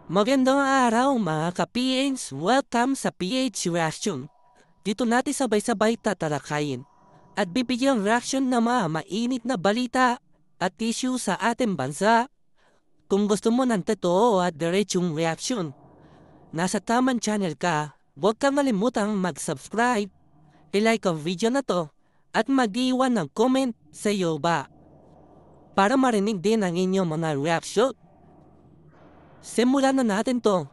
Magandang araw mga ka-PH! Welcome sa PH Reaction. Dito natin sabay-sabay tatalakayin at bibigyan reaction na mga mainit na balita at issue sa ating bansa. Kung gusto mo ng totoo at diretsong reaction, nasa tamang channel ka. Huwag kang malimutang mag-subscribe, i-like ang video na to at mag-iwan ng comment sa iyo ba para marinig din ang inyong mga reaction. Simulan na natin to.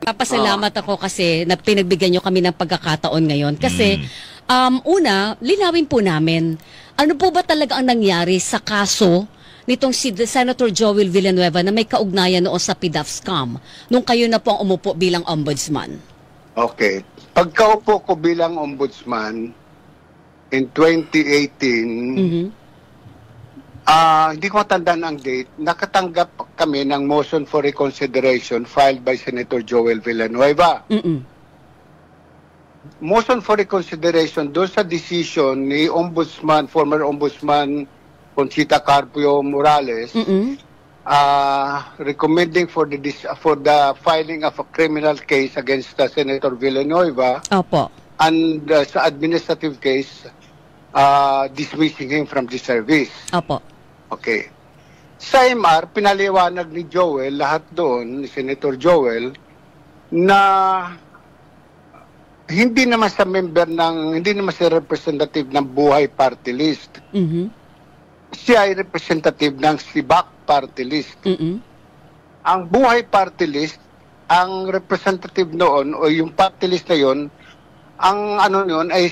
Papasalamat ako kasi na pinagbigyan nyo kami ng pagkakataon ngayon. Kasi, una, linawin po namin, ano po ba talaga ang nangyari sa kaso nitong si Senator Joel Villanueva na may kaugnayan noon sa PDAF scam nung kayo na po ang umupo bilang ombudsman? Okay. Pagkaupo ko bilang ombudsman in 2018, hindi ko matandaan ang date, nakatanggap kami ng motion for reconsideration filed by Senator Joel Villanueva. Motion for reconsideration doon sa decision ni Ombudsman, former Ombudsman Conchita Carpio Morales, recommending for the filing of a criminal case against Senator Villanueva. Opo. And sa administrative case, dismissing him from the service. Opo. Okay. Sa MR, pinaliwanag ni Joel, lahat doon, ni Senator Joel, na hindi naman sa hindi naman sa representative ng Buhay Party List. Siya ay representative ng SIBAC Party List. Ang Buhay Party List, ang representative noon, o yung party list na yon, ang ano yun ay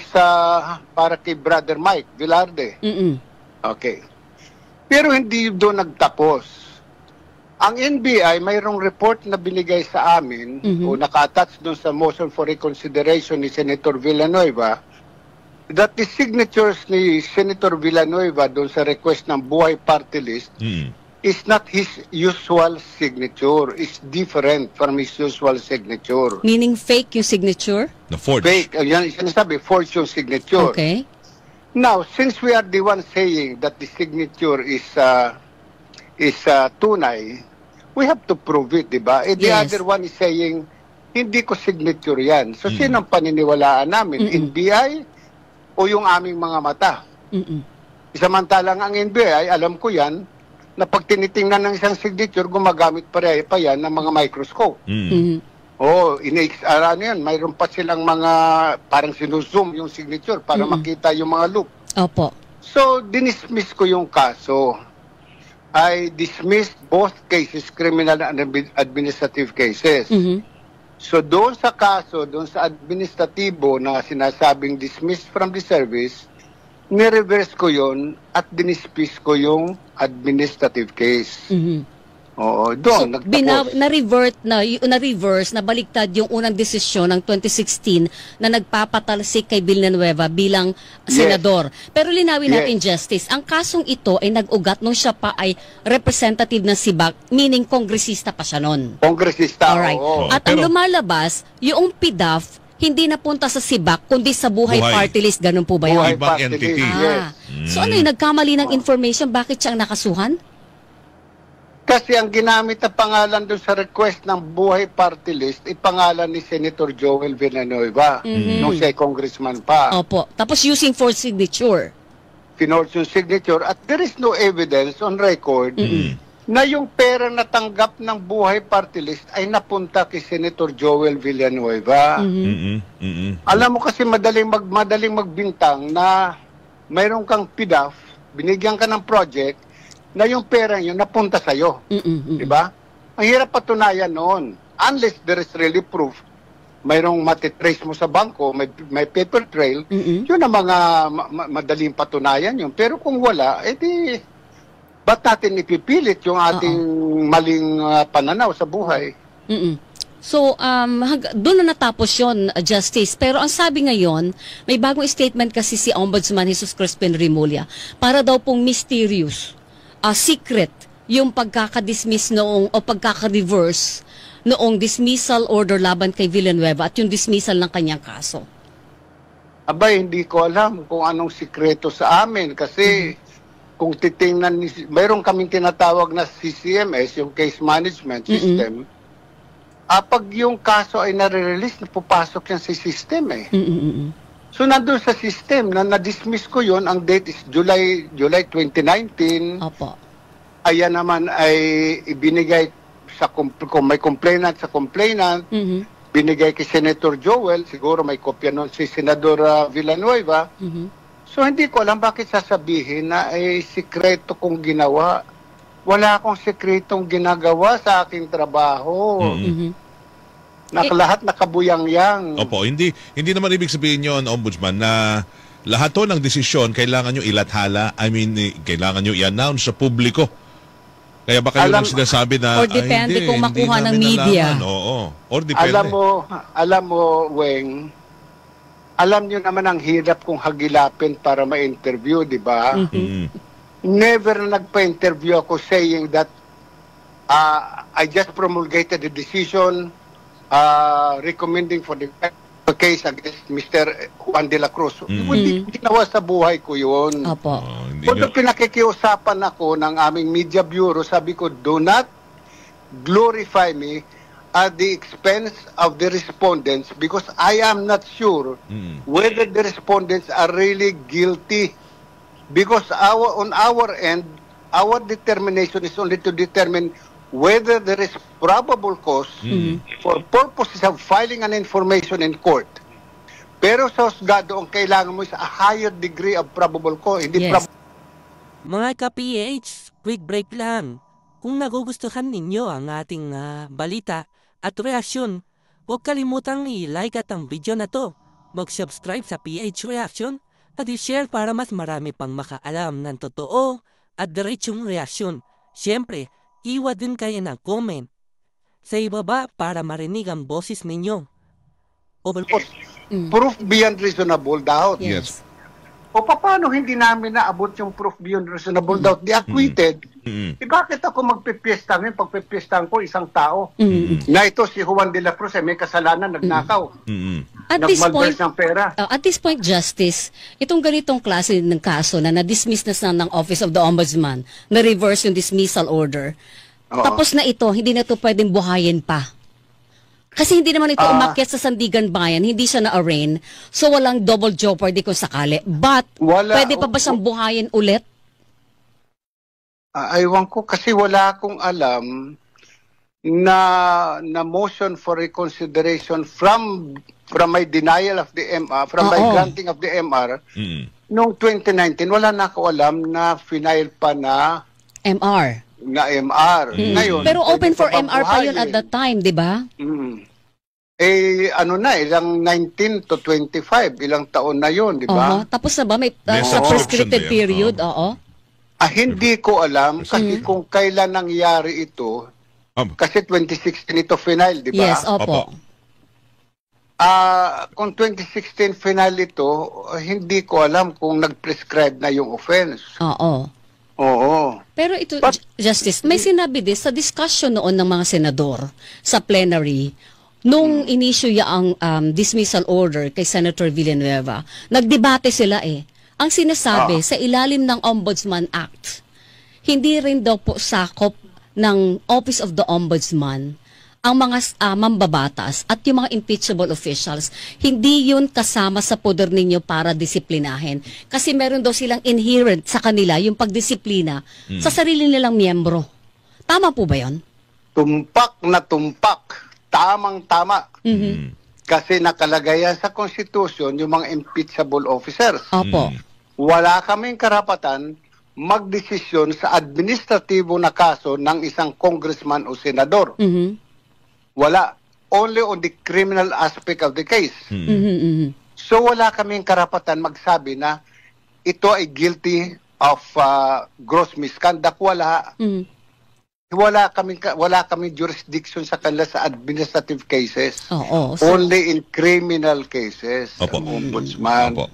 para kay Brother Mike Velarde. Okay. Pero hindi doon nagtapos. Ang NBI, mayroong report na binigay sa amin o naka-attach doon sa motion for reconsideration ni Senator Villanueva that the signatures ni Senator Villanueva doon sa request ng Buhay Party List is not his usual signature. It's different from his usual signature. Meaning fake yung signature? Na forged. Fake. Yan sinasabi, forged yung signature. Okay. Now, since we are the one saying that the signature is tunay, we have to prove it, di ba? The other one is saying, hindi ko signature yan. So, sino ang paniniwalaan namin? NBI o yung aming mga mata? Samantalang ang NBI, alam ko yan, na pag tinitingnan ng isang signature, gumagamit pa yan ng mga microscope. Ano yan, mayroon pa silang mga parang sinuzoom yung signature para makita yung mga loop. Opo. So, dinismiss ko yung kaso. I dismissed both cases, criminal and administrative cases. So, doon sa kaso, doon sa administratibo na sinasabing dismissed from the service, ni-reverse ko yun at dinismiss ko yung administrative case. Oo, doon, so, na-reverse, nabaliktad yung unang desisyon ng 2016 na nagpapatalsik kay Villanueva bilang senador. Pero linawin natin, Justice, ang kasong ito ay nag-ugat nung siya pa ay representative ng SIBAC, meaning kongresista pa siya nun. Kongresista, alright. oo. At ang lumalabas, yung PDAF, hindi napunta sa SIBAC, kundi sa Buhay Party List. Ganun po ba yun? Buhay Party List, yes. So ano yung nagkamali ng information? Bakit siyang nakasuhan? Kasi ang ginamit na pangalan doon sa request ng Buhay Party List, pangalan ni Senator Joel Villanueva, nung siya ay congressman pa. Opo. Tapos using for signature. Finorge yung signature at there is no evidence on record na yung pera na tanggap ng Buhay Party List ay napunta kay Senator Joel Villanueva. Alam mo kasi madaling magbintang na mayroon kang PDAF, binigyan ka ng project, na yung pera yun napunta sa'yo. Diba? Ang hirap patunayan noon. Unless there is really proof, mayroong matitrace mo sa bangko, may paper trail, yun ang mga madaling patunayan yun. Pero kung wala, edi, ba't natin ipipilit yung ating maling pananaw sa buhay? So, doon na natapos yun, Justice. Pero ang sabi ngayon, may bagong statement kasi si Ombudsman Jesus Crispin Remulla para daw pong mysterious, secret yung pagkakadismiss noong o pagkaka-reverse noong dismissal order laban kay Villanueva at yung dismissal ng kanyang kaso. Abay, hindi ko alam kung anong sikreto sa amin kasi kung titingnan, mayroon kaming tinatawag na CCMS, yung Case Management System. Pag yung kaso ay nare-release, napupasok yan sa system eh. So nandun sa system, na-dismiss ko yun, ang date is July 2019. Opo. Ayan naman ay ibinigay sa kung may complainant sa complainant, binigay kay Senator Joel, siguro may kopya nun si Senador Villanueva. So hindi ko alam bakit sasabihin na ay sikreto kong ginawa. Wala akong sikretong ginagawa sa aking trabaho. Lahat nakabuyang-yang. Opo, hindi naman ibig sabihin yon, Ombudsman, na lahat to ng desisyon kailangan nyo ilathala, kailangan nyo i-announce sa publiko. Kaya ba kayo lang sinasabi na or depende hindi, kung makuha hindi ng namin media. nalaman. Oo. Or depende. Alam mo, Weng, alam nyo naman ang hirap kung hagilapin para ma-interview, di ba? Never na nagpa-interview ako saying that I just promulgated the decision recommending for the case against Mr. Juan de la Cruz. Hindi ginawa sa buhay ko yun. Opo. Kung pinakikiusapan ako ng aming media bureau, sabi ko, do not glorify me at the expense of the respondents because I am not sure whether the respondents are really guilty. Because on our end, our determination is only to determine whether there is probable cause for purposes of filing an information in court. Pero sa husgado, ang kailangan mo is a higher degree of probable cause. Hindi Yes. Mga ka-PH, quick break lang. Kung nagugustuhan ninyo ang ating balita at reaksyon, huwag kalimutang i-like at ang video na to. Mag-subscribe sa PH Reaction at i-share para mas marami pang makaalam ng totoo at diretsong reaksyon. Siyempre, iwan din kayo ng comment sa ibaba para marinig ang boses ninyo. Proof beyond reasonable doubt. Yes. O paano hindi namin naabot yung proof beyond reasonable doubt? Di acquitted. Bakit ako magpipiesta ngayon? Pagpipiestahan ko isang tao na ito si Juan de la Cruz may kasalanan, nagnakaw. At this point, Nagmalverse ng pera. at this point, Justice, itong ganitong klase ng kaso na na-dismiss na ng Office of the Ombudsman, na-reverse yung dismissal order, tapos na ito, hindi na ito pwedeng buhayin pa. Kasi hindi naman ito umakyat sa Sandigan Bayan, hindi siya na-arraign, so walang double jeopardy kung sakali. But, pwede pa ba siyang buhayin ulit? Aywan ko kasi wala akong alam na motion for reconsideration from my denial of the MR, from my granting of the MR, noong 2019, wala na ako alam na final pa na MR. Ngayon, Pero open for pwede pa MR pa yun buhayin. at that time, di ba? Ilang 19 to 25, ilang taon na yun, di ba? Tapos na ba may May sa subscription prescripted na yan. period? Oo. Hindi ko alam kasi kung kailan nangyari ito, kasi 2016 ito final, di ba? Yes, opo. Kung 2016 final ito, hindi ko alam kung nag-prescribe na yung offense. Oo. Oo. Pero ito, Justice, may sinabi din sa discussion noon ng mga senador sa plenary, nung inisyu ang dismissal order kay Senator Villanueva, nagdebate sila eh. Ang sinasabi, sa ilalim ng Ombudsman Act, hindi rin daw po sakop ng Office of the Ombudsman ang mga mambabatas at yung mga impeachable officials, hindi yun kasama sa poder ninyo para disiplinahin. Kasi meron daw silang inherent sa kanila yung pagdisiplina sa sarili nilang miyembro. Tama po ba yun? Tumpak na tumpak. Tamang-tama. Kasi nakalagay yan sa Constitution yung mga impeachable officers. Opo. Wala kaming karapatan magdesisyon sa administratibo na kaso ng isang congressman o senador. Wala. Only on the criminal aspect of the case. So wala kaming karapatan magsabi na ito ay guilty of gross misconduct. Wala. Wala kaming jurisdiction sa kanila sa administrative cases. Oo. Only in criminal cases. Opo. Ang ombudsman. Opo.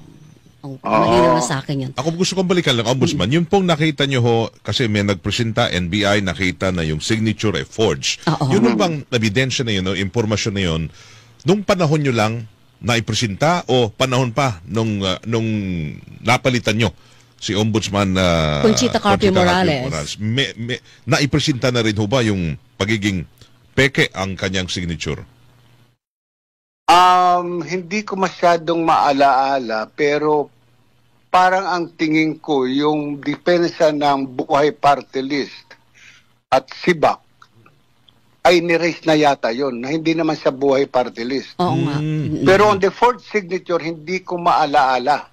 Malinaw na sa akin yun. Ako gusto kong balikan lang, Ombudsman. Yung pong nakita nyo ho, kasi may nagpresenta, NBI, nakita na yung signature ay forged. Yun bang ebidensya na yun, o impormasyon na yun, nung panahon nyo lang naipresenta o panahon pa nung napalitan nyo? si Ombudsman Conchita Carpio Morales. Naipresenta na rin ho ba yung pagiging peke ang kanyang signature? Hindi ko masyadong maalaala, pero parang ang tingin ko, yung depensa ng Buhay Party List at SIBAC ay ni-raise na yata yon, na hindi naman sa Buhay Party List. Oo nga. Pero on the fourth signature, hindi ko maalaala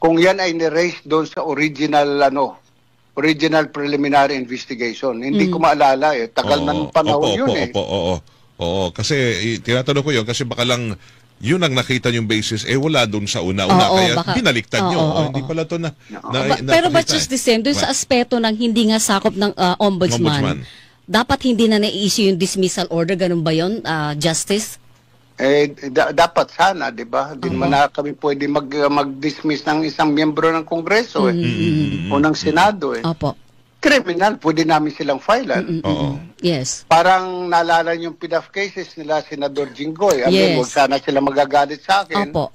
kung yan ay ni-raise doon sa original preliminary investigation. Hindi ko maalala eh. Tagal na ng panahon yun eh. Oo, kasi tinatanong ko yun kasi baka lang yun ang nakita yung basis, wala doon sa una-una, kaya binaliktad nyo. Hindi pala to na pero but just the same, doon sa aspeto ng hindi nga sakop ng ombudsman, dapat hindi na na-issue yung dismissal order, ganun ba yun, Justice? Dapat sana, di ba? Hindi naman na kami pwede mag-dismiss ng isang miyembro ng Kongreso o ng Senado. Opo. Criminal, pwede namin silang filean. Yes. Parang naalala yung PDAF cases nila, Senador Jinggoy. Huwag sana sila magagalit sa akin. Opo.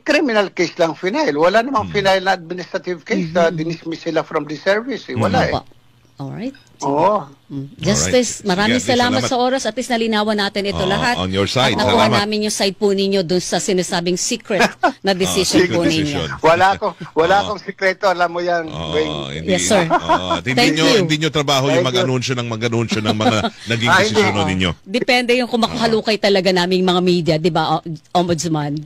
Criminal case lang final. Wala namang final na administrative case. Dinismiss sila from the service. Wala Opo. Alright. Oo. Justice, maraming salamat sa oras. At least nalinawan natin ito lahat. On your side. At nakuha namin yung side po ninyo dun sa sinasabing secret na decision po ninyo. Wala akong sikreto. Alam mo yan. Yes, sir. Hindi nyo trabaho yung mag-anunsyo ng mga naging desisyon ninyo. Depende yung kung makahalukay talaga naming mga media, di ba, Ombudsman?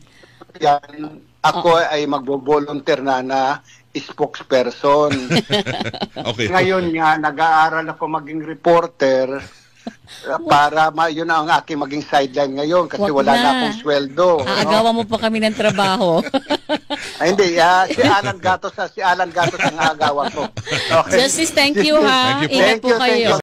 Yan. Ako ay magbo-volunteer na spokesperson. Okay. Ngayon nga, nag-aaral ako maging reporter para yun ang aking maging sideline ngayon kasi wala na akong sweldo. Aagawan mo pa kami ng trabaho. Hindi, si Alan Gatos ang aagawan ko. Okay. Justice, thank you ha. Ingat po kayo.